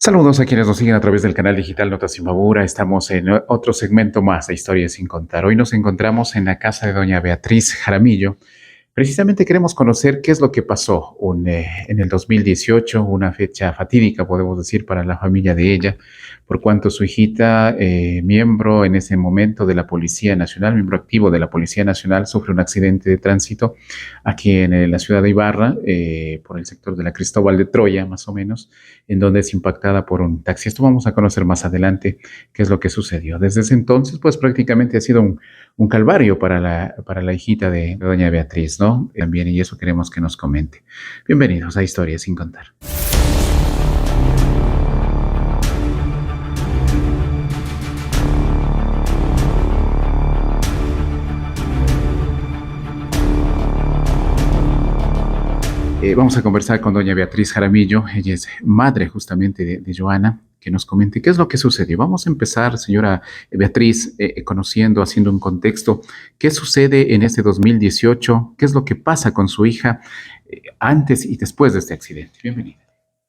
Saludos a quienes nos siguen a través del canal digital Notas Imbabura. Estamos en otro segmento más de Historias sin Contar. Hoy nos encontramos en la casa de doña Beatriz Jaramillo. Precisamente queremos conocer qué es lo que pasó en el 2018, una fecha fatídica, podemos decir, para la familia de ella, por cuanto su hijita, miembro en ese momento de la Policía Nacional, miembro activo de la Policía Nacional, sufre un accidente de tránsito aquí en la ciudad de Ibarra, por el sector de la Cristóbal de Troya, más o menos, en donde es impactada por un taxi. Esto vamos a conocer más adelante qué es lo que sucedió. Desde ese entonces, pues prácticamente ha sido un calvario para la hijita de doña Beatriz, ¿no? También, y eso queremos que nos comente. Bienvenidos a Historias sin Contar. Vamos a conversar con doña Beatriz Jaramillo. Ella es madre justamente de Joana, que nos comente qué es lo que sucedió. Vamos a empezar, señora Beatriz, conociendo, haciendo un contexto. ¿Qué sucede en este 2018? ¿Qué es lo que pasa con su hija antes y después de este accidente? Bienvenida.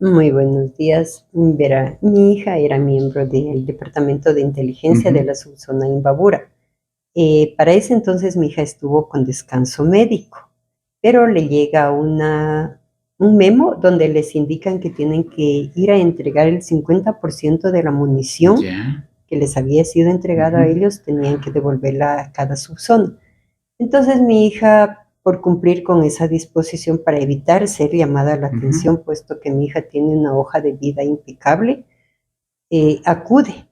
Muy buenos días. Verá, mi hija era miembro del Departamento de Inteligencia de la subzona Imbabura. Para ese entonces mi hija estuvo con descanso médico, pero le llega un memo donde les indican que tienen que ir a entregar el 50% de la munición Ya. que les había sido entregada a ellos, tenían que devolverla a cada subzona. Entonces mi hija, por cumplir con esa disposición para evitar ser llamada a la atención, puesto que mi hija tiene una hoja de vida impecable, acude.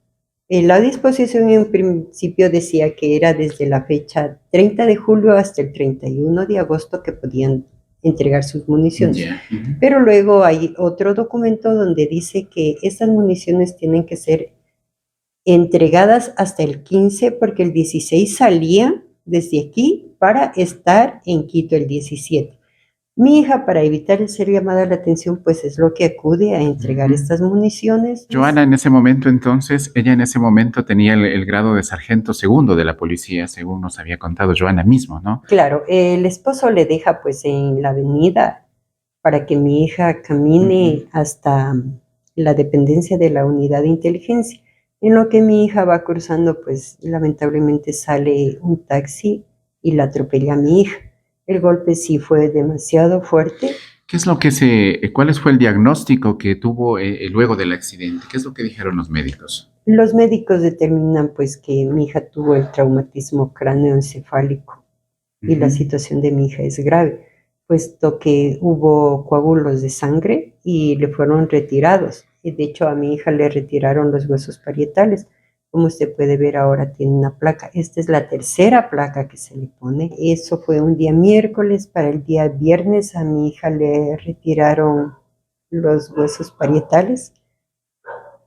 La disposición en principio decía que era desde la fecha 30 de julio hasta el 31 de agosto que podían entregar sus municiones. Ya. Pero luego hay otro documento donde dice que esas municiones tienen que ser entregadas hasta el 15 porque el 16 salía desde aquí para estar en Quito el 17. Mi hija, para evitar el ser llamada la atención, pues es lo que acude a entregar estas municiones. Joana, en ese momento entonces, ella en ese momento tenía el grado de sargento segundo de la policía, según nos había contado Joana mismo, ¿no? Claro, el esposo le deja pues en la avenida para que mi hija camine hasta la dependencia de la unidad de inteligencia. En lo que mi hija va cruzando, pues lamentablemente sale un taxi y la atropella a mi hija. El golpe sí fue demasiado fuerte. ¿Qué es lo que cuál fue el diagnóstico que tuvo luego del accidente? ¿Qué es lo que dijeron los médicos? Los médicos determinan pues que mi hija tuvo el traumatismo cráneoencefálico y la situación de mi hija es grave, puesto que hubo coágulos de sangre y le fueron retirados. Y de hecho a mi hija le retiraron los huesos parietales. Como usted puede ver ahora tiene una placa. Esta es la tercera placa que se le pone. Eso fue un día miércoles. Para el día viernes a mi hija le retiraron los huesos parietales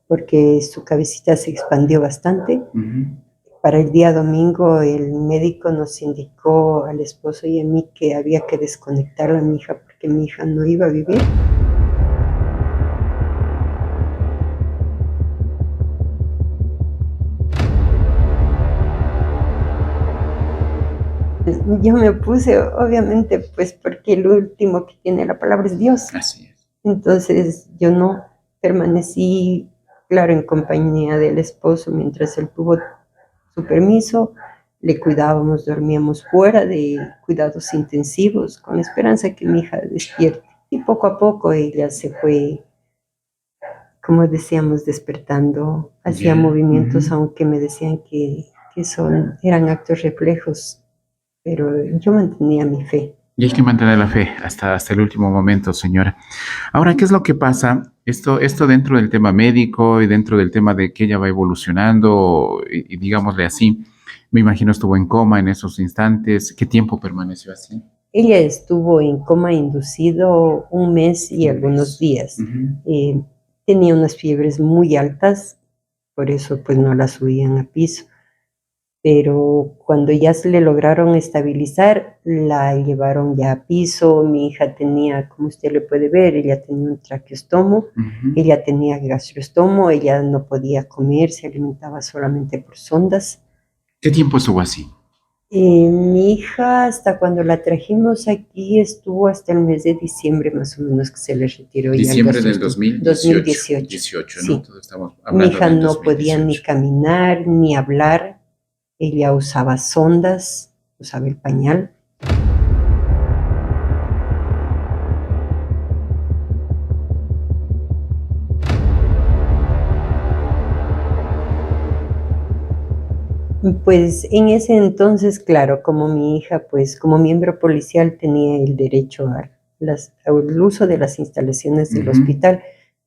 porque su cabecita se expandió bastante. Para el día domingo el médico nos indicó al esposo y a mí que había que desconectar a mi hija porque mi hija no iba a vivir. Yo me opuse, obviamente, pues porque el último que tiene la palabra es Dios. Así es. Entonces yo no permanecí, claro, en compañía del esposo mientras él tuvo su permiso. Le cuidábamos, dormíamos fuera de cuidados intensivos con la esperanza de que mi hija despierte. Y poco a poco ella se fue, como decíamos, despertando, hacía movimientos, aunque me decían que eran actos reflejos, pero yo mantenía mi fe. Y hay que mantener la fe hasta el último momento, señora. Ahora, ¿qué es lo que pasa? Esto dentro del tema médico y dentro del tema de que ella va evolucionando, y digámosle así, me imagino estuvo en coma en esos instantes. ¿Qué tiempo permaneció así? Ella estuvo en coma inducido 1 mes y algunos días. Tenía unas fiebres muy altas, por eso pues no la subían a piso. Pero cuando ya se le lograron estabilizar, la llevaron ya a piso. Mi hija tenía, como usted le puede ver, ella tenía un traqueostomo, ella tenía gastroestomo, ella no podía comer, se alimentaba solamente por sondas. ¿Qué tiempo estuvo así? Mi hija, hasta cuando la trajimos aquí, estuvo hasta el mes de diciembre, más o menos, que se le retiró. Diciembre del 2018. 18, ¿no? Sí. Entonces estamos Mi hablando hija del no podía ni 2018. caminar ni hablar. Ella usaba sondas, usaba el pañal. Pues en ese entonces, claro, como mi hija, pues como miembro policial tenía el derecho al uso de las instalaciones del hospital.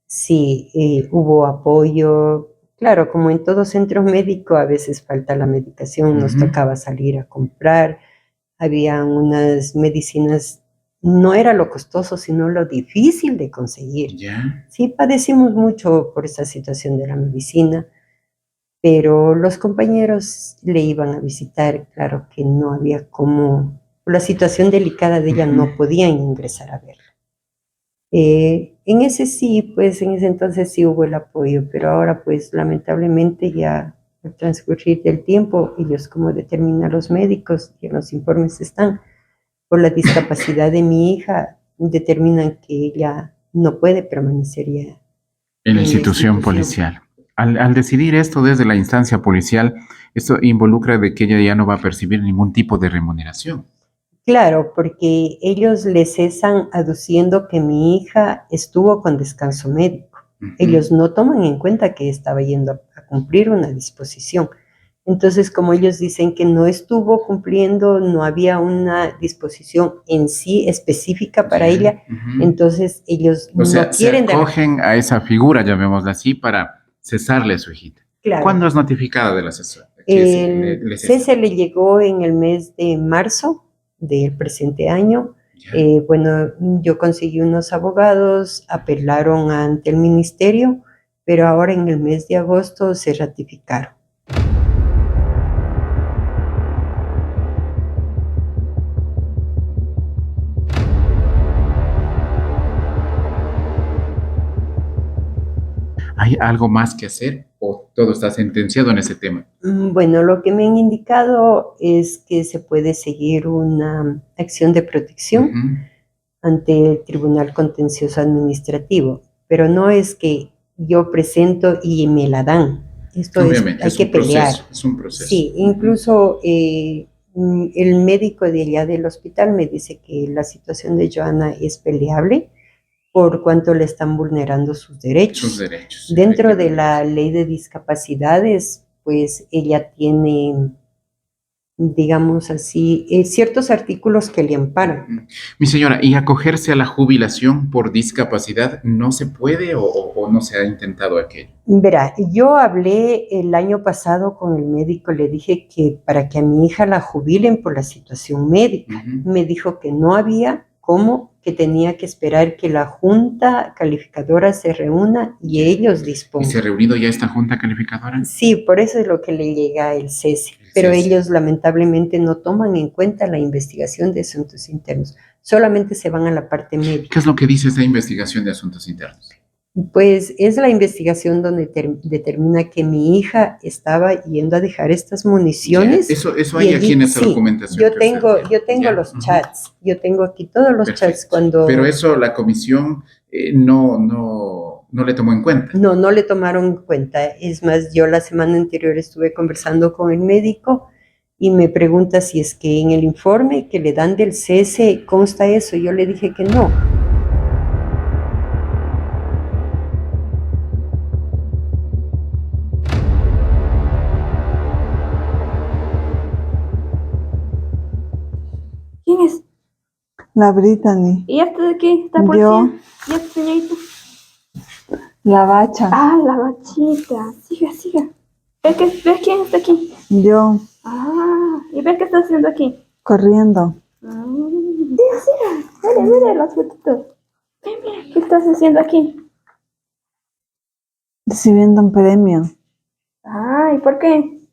Sí, hubo apoyo. Claro, como en todo centro médico, a veces falta la medicación, nos tocaba salir a comprar. Había unas medicinas, no era lo costoso, sino lo difícil de conseguir. Ya. Sí, padecimos mucho por esa situación de la medicina, pero los compañeros le iban a visitar, claro que no había como, por la situación delicada de ella, no podían ingresar a verla. En ese sí, pues en ese entonces sí hubo el apoyo, pero ahora pues lamentablemente ya al transcurrir del tiempo, ellos como determinan los médicos y en los informes están, por la discapacidad de mi hija, determinan que ella no puede permanecer ya En la institución policial. Al decidir esto desde la instancia policial, esto involucra de que ella ya no va a percibir ningún tipo de remuneración. Claro, porque ellos le cesan aduciendo que mi hija estuvo con descanso médico. Ellos no toman en cuenta que estaba yendo a cumplir una disposición. Entonces, como ellos dicen que no estuvo cumpliendo, no había una disposición en sí específica para ella, entonces ellos O sea, no quieren se acogen a esa figura, llamémosla así, para cesarle a su hijita. Claro. ¿Cuándo es notificada de la cesura? El cese le llegó en el mes de marzo del presente año. Bueno, yo conseguí unos abogados, apelaron ante el ministerio, pero ahora en el mes de agosto se ratificaron. ¿Hay algo más que hacer o todo está sentenciado en ese tema? Bueno, lo que me han indicado es que se puede seguir una acción de protección ante el Tribunal Contencioso Administrativo, pero no es que yo presento y me la dan. Esto Obviamente, hay que pelear. Es un proceso. Sí, incluso el médico de allá del hospital me dice que la situación de Joana es peleable por cuanto le están vulnerando sus derechos. Sus derechos. Dentro de la ley de discapacidades, pues ella tiene, digamos así, ciertos artículos que le amparan. Mi señora, ¿y acogerse a la jubilación por discapacidad no se puede o no se ha intentado aquello? Verá, yo hablé el año pasado con el médico, le dije que para que a mi hija la jubilen por la situación médica. Me dijo que no había cómo, que tenía que esperar que la junta calificadora se reúna y ellos dispongan. ¿Y se ha reunido ya esta junta calificadora? Sí, por eso es lo que le llega el cese. Pero ellos lamentablemente no toman en cuenta la investigación de asuntos internos. Solamente se van a la parte médica. ¿Qué es lo que dice esa investigación de asuntos internos? Pues es la investigación donde determina que mi hija estaba yendo a dejar estas municiones. Eso hay aquí en esa documentación. Yo tengo los chats, yo tengo aquí todos los chats cuando... Pero eso la comisión no le tomó en cuenta. No le tomaron en cuenta. Es más, yo la semana anterior estuve conversando con el médico y me pregunta si es que en el informe que le dan del cese consta eso. Yo le dije que no. ¿Quién es? La Brittany. ¿Y esta de aquí? ¿Esta policía? Yo. ¿Y esta señorita? La Bacha. Ah, la bachita. Siga. ¿Ves quién está aquí? Yo. Ah, ¿y ves qué está haciendo aquí? Corriendo. Siga. Mire las fotitos. Mira, ¿qué estás haciendo aquí? Recibiendo un premio. Ah, ¿y por qué?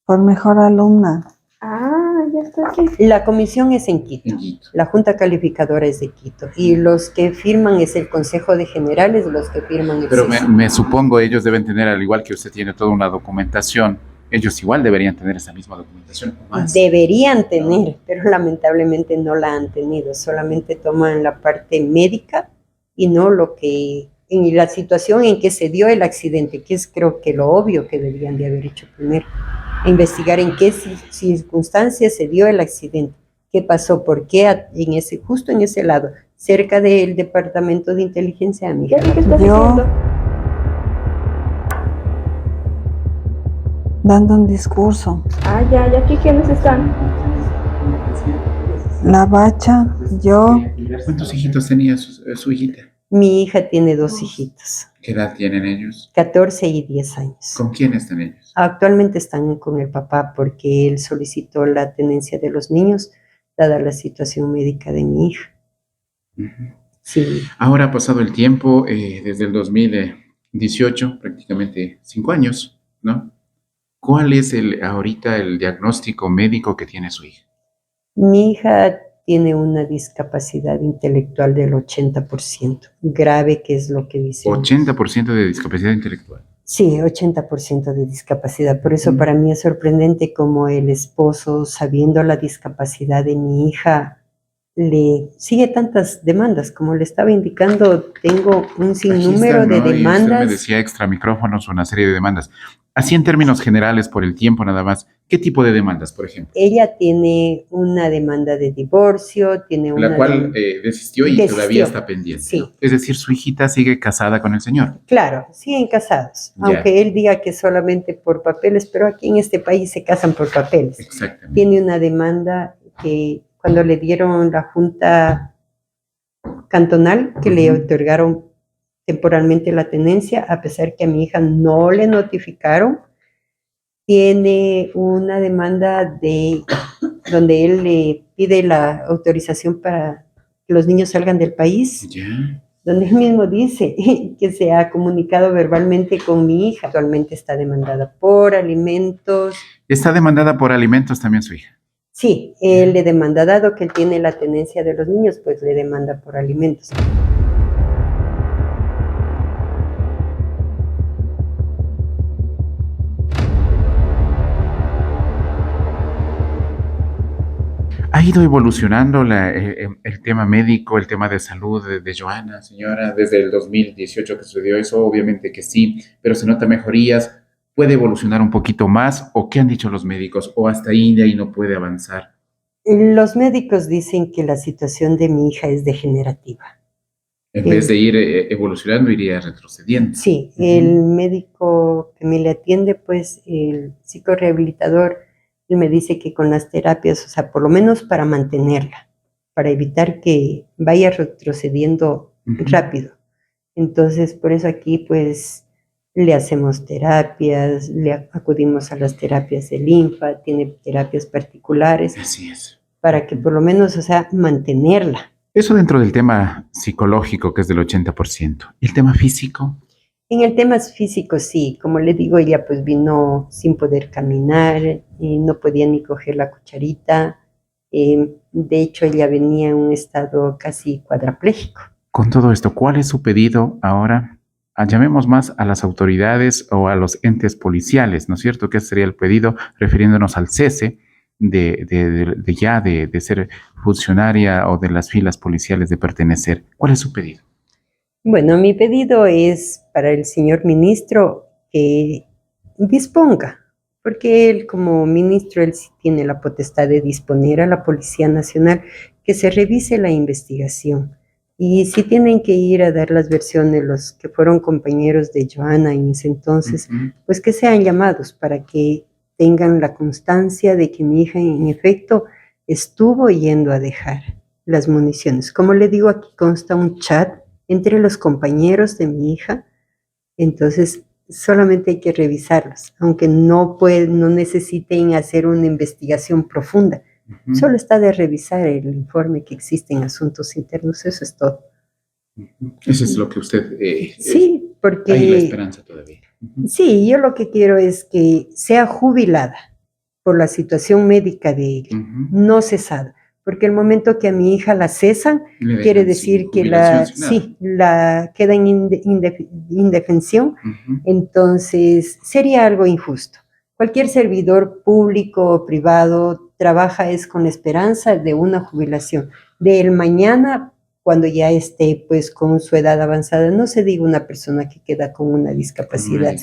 Por mejor alumna. Ah, ya está aquí. La comisión es en Quito. La junta calificadora es de Quito. Y los que firman es el Consejo de Generales, los que firman el Pero cese. me supongo ellos deben tener, al igual que usted tiene toda una documentación Ellos igual deberían tener esa misma documentación o más. Deberían tener, pero lamentablemente no la han tenido. Solamente toman la parte médica y no lo que, en la situación en que se dio el accidente, que es creo que lo obvio que deberían de haber hecho primero. Investigar en qué circunstancias se dio el accidente, qué pasó, por qué justo en ese lado, cerca del departamento de inteligencia, amiga. Jackie, ¿qué estás Yo- haciendo? Dando un discurso. Ah, ya, Jackie, ¿quiénes están? La bacha, yo, ¿Cuántos hijitos tenía su hijita? Mi hija tiene 2 hijitos, ¿Qué edad tienen ellos? 14 y 10 años. ¿Con quién están ellos? Actualmente están con el papá porque él solicitó la tenencia de los niños, dada la situación médica de mi hija. Ujú. Sí, Ahora ha pasado el tiempo, desde el 2018, prácticamente 5 años, ¿no? ¿Cuál es ahorita el diagnóstico médico que tiene su hija? mi hija tiene una discapacidad intelectual del 80%, grave, que es lo que dice. 80% de discapacidad intelectual. Sí, 80% de discapacidad. Por eso Mm. para mí es sorprendente cómo el esposo, sabiendo la discapacidad de mi hija, le sigue tantas demandas. Como le estaba indicando, tengo un Aquí sinnúmero están, de ¿no? Y usted demandas. me decía extra micrófonos, una serie de demandas. Así en términos generales, por el tiempo nada más, ¿qué tipo de demandas, por ejemplo? Ella tiene una demanda de divorcio, tiene una La cual desistió y Desistió, todavía está pendiente, sí. ¿no? Es decir, su hijita sigue casada con el señor. Claro, siguen casados, Ya. aunque él diga que solamente por papeles, pero aquí en este país se casan por papeles. Exactamente. Tiene una demanda que cuando le dieron la junta cantonal, que le Ujú. otorgaron temporalmente la tenencia, a pesar que a mi hija no le notificaron, tiene una demanda donde él le pide la autorización para que los niños salgan del país, Ya. donde él mismo dice que se ha comunicado verbalmente con mi hija. Actualmente está demandada por alimentos. Está demandada por alimentos también su hija. Sí, él le demanda, dado que él tiene la tenencia de los niños, pues le demanda por alimentos. ¿Ha ido evolucionando el tema médico, el tema de salud de Joana, señora, desde el 2018 que sucedió eso? Obviamente que sí, pero se nota mejorías. ¿Puede evolucionar un poquito más? ¿O qué han dicho los médicos? ¿O hasta ahí de ahí no puede avanzar? Los médicos dicen que la situación de mi hija es degenerativa. En vez de ir evolucionando, iría retrocediendo. Sí, Ujú. el médico que me le atiende, pues el psicorehabilitador, él me dice que con las terapias, o sea, por lo menos para mantenerla, para evitar que vaya retrocediendo Ujú. rápido. Entonces, por eso aquí, pues, le hacemos terapias, le acudimos a las terapias de linfa, tiene terapias particulares, Así es. para que por lo menos, o sea, mantenerla. Eso dentro del tema psicológico, que es del 80%. ¿Y el tema físico? En el tema físico, sí, como le digo, ella pues vino sin poder caminar, no podía ni coger la cucharita. De hecho, ella venía en un estado casi cuadraplégico. Con todo esto, ¿cuál es su pedido ahora? Llamemos más a las autoridades o a los entes policiales, ¿no es cierto? Que ese sería el pedido refiriéndonos al cese de ser funcionaria o de las filas policiales de pertenecer. ¿Cuál es su pedido? Bueno, mi pedido es para el señor ministro que disponga, porque él como ministro, él sí tiene la potestad de disponer a la Policía Nacional que se revise la investigación. Y si tienen que ir a dar las versiones los que fueron compañeros de Joana en ese entonces, Ujú. pues que sean llamados para que tengan la constancia de que mi hija en efecto estuvo yendo a dejar las municiones. Como le digo, aquí consta un chat entre los compañeros de mi hija, entonces solamente hay que revisarlos, aunque no necesiten hacer una investigación profunda. Ujú. Solo está de revisar el informe que existe en asuntos internos, eso es todo. Ujú. Eso es lo que usted... Sí, porque... hay la esperanza todavía. Ujú. Sí, yo lo que quiero es que sea jubilada por la situación médica de ella, Ujú. no cesada, porque el momento que a mi hija la cesan, Le dejan quiere sin decir que jubilación, sin nada. sí, la queda en indefensión, Ujú. entonces sería algo injusto. cualquier servidor público o privado trabaja es con la esperanza de una jubilación. Del mañana, cuando ya esté pues con su edad avanzada, no se diga una persona que queda con una discapacidad.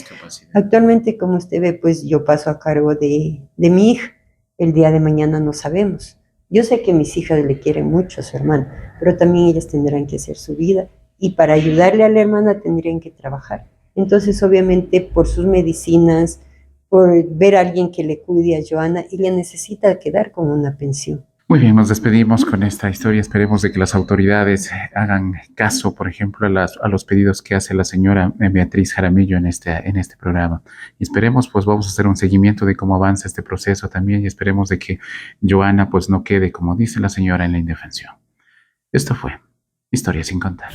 Actualmente, como usted ve, pues yo paso a cargo de mi hija. El día de mañana no sabemos. Yo sé que mis hijas le quieren mucho a su hermana, pero también ellas tendrán que hacer su vida y para ayudarle a la hermana tendrían que trabajar. Entonces, obviamente, por sus medicinas, por ver a alguien que le cuide a Joana, ella necesita quedar con una pensión. Muy bien, nos despedimos con esta historia. Esperemos de que las autoridades hagan caso, por ejemplo, a los pedidos que hace la señora Beatriz Jaramillo en este programa. Y esperemos, pues vamos a hacer un seguimiento de cómo avanza este proceso también y esperemos de que Joana pues no quede, como dice la señora, en la indefensión. Esto fue Historia sin contar.